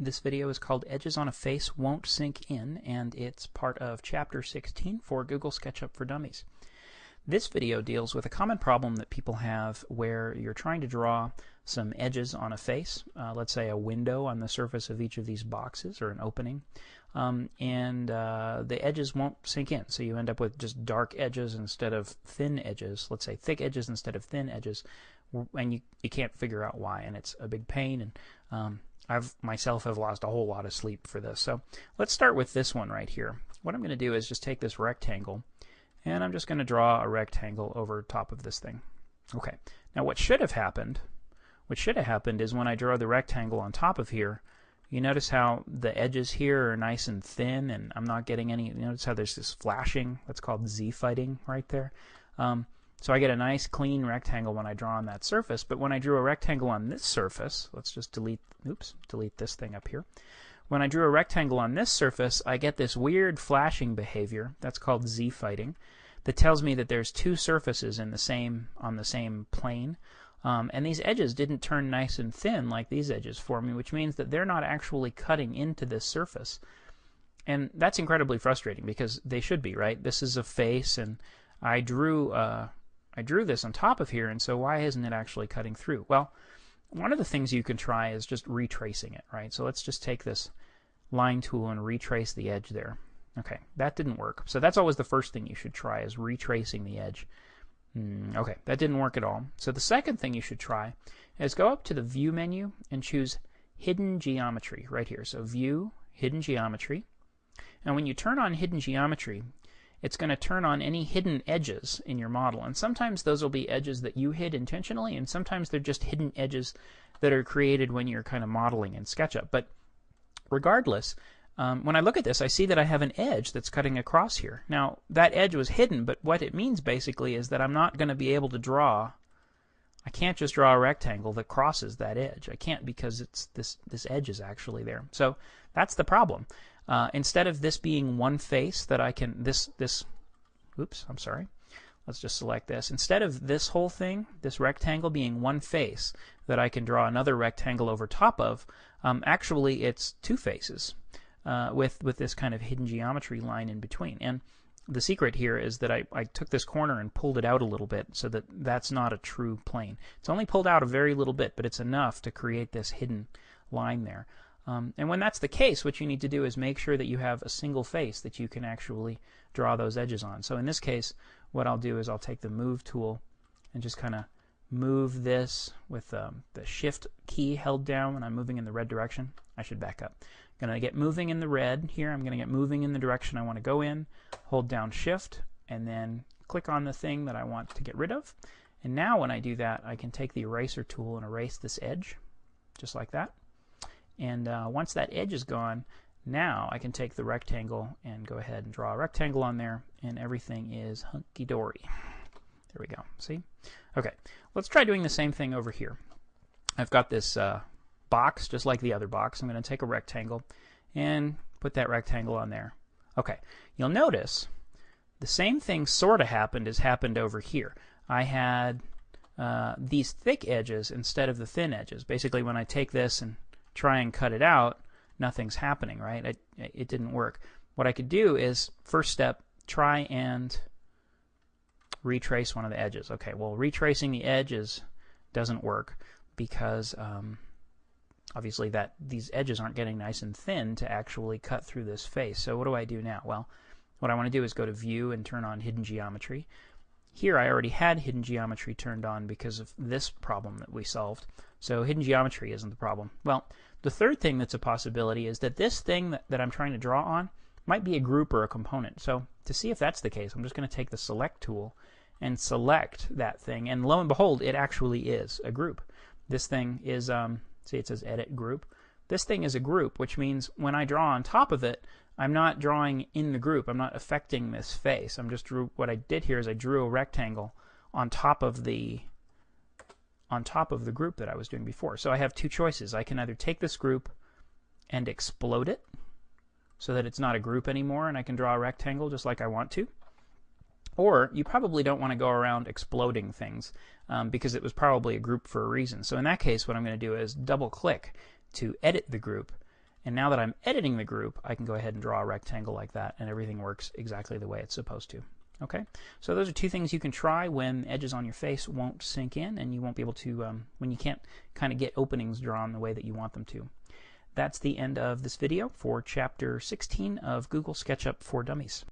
This video is called Edges on a Face Won't Sink In, and it's part of Chapter 16 for Google SketchUp for Dummies. This video deals with a common problem that people have where you're trying to draw some edges on a face, let's say a window on the surface of each of these boxes or an opening, and the edges won't sink in, so you end up with just dark edges instead of thin edges, let's say thick edges instead of thin edges, and you can't figure out why, and it's a big pain, and I've myself have lost a whole lot of sleep for this. So let's start with this one right here. What I'm going to do is just take this rectangle, and I'm just going to draw a rectangle over top of this thing. Okay, now what should have happened is when I draw the rectangle on top of here, you notice how the edges here are nice and thin, and I'm not getting any, you notice how there's this flashing, that's called Z-fighting right there. So I get a nice clean rectangle when I draw on that surface, but when I drew a rectangle on this surface, let's just delete this thing up here. When I drew a rectangle on this surface, I get this weird flashing behavior, that's called Z-fighting, that tells me that there's two surfaces on the same plane, and these edges didn't turn nice and thin like these edges for me, which means that they're not actually cutting into this surface. And that's incredibly frustrating because they should be, right? This is a face, and I drew this on top of here, and so why isn't it actually cutting through? Well, one of the things you can try is just retracing it, right? So let's just take this line tool and retrace the edge there. Okay, that didn't work. So that's always the first thing you should try, is retracing the edge. Okay, that didn't work at all. So the second thing you should try is go up to the View menu and choose Hidden Geometry right here. So View, Hidden Geometry. And when you turn on Hidden Geometry, it's going to turn on any hidden edges in your model. And sometimes those will be edges that you hid intentionally, and sometimes they're just hidden edges that are created when you're kind of modeling in SketchUp. But regardless, when I look at this, I see that I have an edge that's cutting across here. Now, that edge was hidden, but what it means basically is that I'm not going to be able to draw. I can't just draw a rectangle that crosses that edge. I can't, because it's this edge is actually there. So that's the problem. Instead of this being one face that I can, oops, I'm sorry. Let's just select this. Instead of this whole thing, this rectangle being one face that I can draw another rectangle over top of, actually it's two faces with this kind of hidden geometry line in between. And the secret here is that I took this corner and pulled it out a little bit so that that's not a true plane. It's only pulled out a very little bit, but it's enough to create this hidden line there. And when that's the case, what you need to do is make sure that you have a single face that you can actually draw those edges on. So in this case, what I'll do is I'll take the Move tool and just kind of move this with the Shift key held down when I'm moving in the red direction. I should back up. I'm going to get moving in the red here. I'm going to get moving in the direction I want to go in, hold down Shift, and then click on the thing that I want to get rid of. And now when I do that, I can take the eraser tool and erase this edge, just like that. And once that edge is gone, now I can take the rectangle and go ahead and draw a rectangle on there, and everything is hunky-dory. There we go. See? Okay, let's try doing the same thing over here. I've got this box, just like the other box. I'm going to take a rectangle and put that rectangle on there. Okay, you'll notice the same thing sort of happened as happened over here. I had these thick edges instead of the thin edges. Basically, when I take this and try and cut it out, nothing's happening, right? It didn't work. What I could do is, first step, try and retrace one of the edges. Okay, well, retracing the edges doesn't work because obviously these edges aren't getting nice and thin to actually cut through this face. So what do I do now? Well, what I want to do is go to View and turn on Hidden Geometry. Here I already had Hidden Geometry turned on because of this problem that we solved. So Hidden Geometry isn't the problem. Well, the third thing that's a possibility is that this thing that I'm trying to draw on might be a group or a component. So to see if that's the case, I'm just going to take the Select tool and select that thing. And lo and behold, it actually is a group. This thing is, see, it says Edit Group. This thing is a group, which means when I draw on top of it, I'm not drawing in the group. I'm not affecting this face. What I did here is I drew a rectangle on top of the group that I was doing before. So I have two choices. I can either take this group and explode it so that it's not a group anymore and I can draw a rectangle just like I want to. Or you probably don't want to go around exploding things because it was probably a group for a reason. So in that case, what I'm going to do is double click to edit the group, And now that I'm editing the group, I can go ahead and draw a rectangle like that, and everything works exactly the way it's supposed to. Okay, so those are two things you can try when edges on your face won't sink in, and you won't be able to, when you can't kind of get openings drawn the way that you want them to. That's the end of this video for Chapter 16 of Google SketchUp for Dummies.